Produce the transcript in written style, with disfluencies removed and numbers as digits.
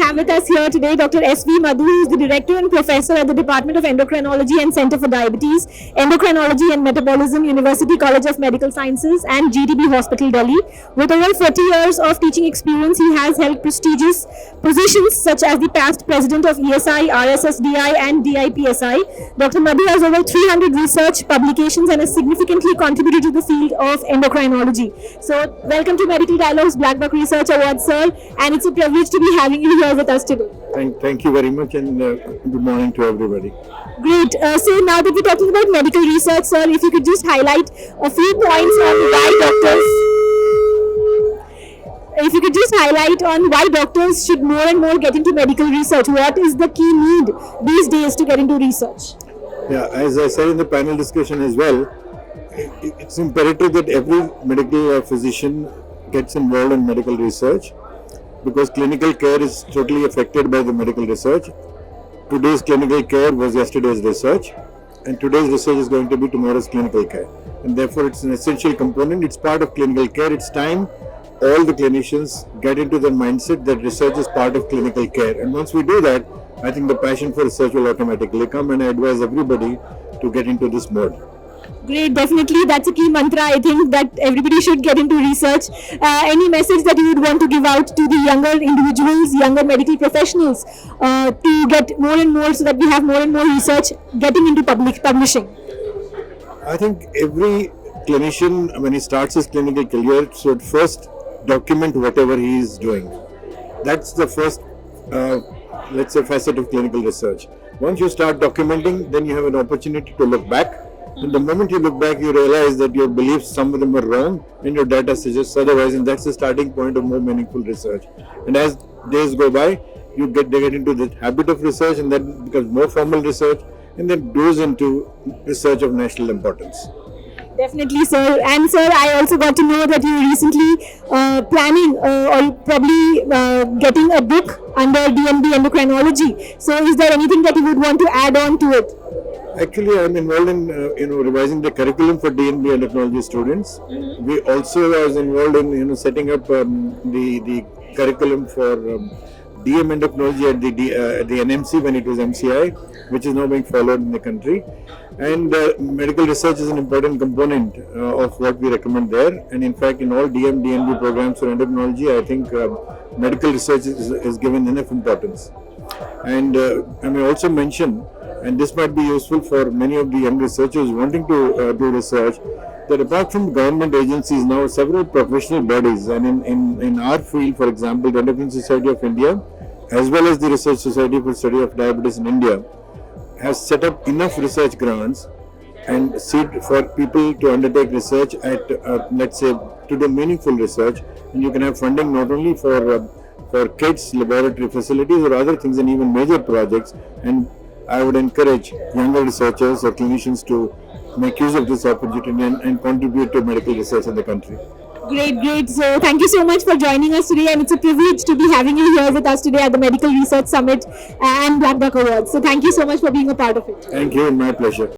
have with us here today Dr. S.V. Madhu, who is the Director and Professor at the Department of Endocrinology and Center for Diabetes, Endocrinology and Metabolism, University College of Medical Sciences and GTB Hospital, Delhi. With over 40 years of teaching experience, he has held prestigious positions such as the past President of ESI, RSSDI and DIPSI. Dr. Madhu has over 300 research publications and has significantly contributed to the field of endocrinology. So, welcome to Medical Dialogues BlackBuck Research Awards, sir, and it's a privilege to be having you here with us today. Thank you very much, and good morning to everybody. Great. So now that we're talking about medical research, sir, if you could just highlight a few points on why doctors. If you could just highlight on why doctors should more and more get into medical research. What is the key need these days to get into research? Yeah, as I said in the panel discussion as well, it's imperative that every medical physician gets involved in medical research, because clinical care is totally affected by the medical research. Today's clinical care was yesterday's research, and today's research is going to be tomorrow's clinical care. And therefore, it's an essential component. It's part of clinical care. It's time all the clinicians get into the mindset that research is part of clinical care. And once we do that, I think the passion for research will automatically come, and I advise everybody to get into this mode. Great, definitely that's a key mantra. I think that everybody should get into research. Any message that you would want to give out to the younger individuals, younger medical professionals, to get more and more, so that we have more and more research getting into public publishing? I think every clinician, when he starts his clinical career, should first document whatever he is doing. That's the first, let's say, facet of clinical research. Once you start documenting, then you have an opportunity to look back. And the moment you look back, you realize that your beliefs, some of them are wrong, and your data suggests otherwise, and that's the starting point of more meaningful research. And as days go by, they get into the habit of research, and that becomes more formal research, and then goes into research of national importance. Definitely, sir. And sir, I also got to know that you recently planning or probably getting a book under DNB Endocrinology. So is there anything that you would want to add on to it? Actually, I'm involved in revising the curriculum for DNB endocrinology students. We also was involved in setting up the curriculum for DM endocrinology at the NMC when it was MCI, which is now being followed in the country. And medical research is an important component of what we recommend there. And in fact, in all DNB programs for endocrinology, I think medical research is given enough importance. And I may also mention, and this might be useful for many of the young researchers wanting to do research, that apart from government agencies, now several professional bodies, and in our field, for example, the Endocrine Society of India, as well as the Research Society for Study of Diabetes in India, has set up enough research grants and seed for people to undertake research at, let's say, to do meaningful research. And you can have funding not only for kids, laboratory facilities or other things, and even major projects. And I would encourage younger researchers or clinicians to make use of this opportunity and contribute to medical research in the country. Great. So thank you so much for joining us today, and it's a privilege to be having you here with us today at the Medical Research Summit and BlackBuck Awards. So thank you so much for being a part of it. Thank you, and my pleasure.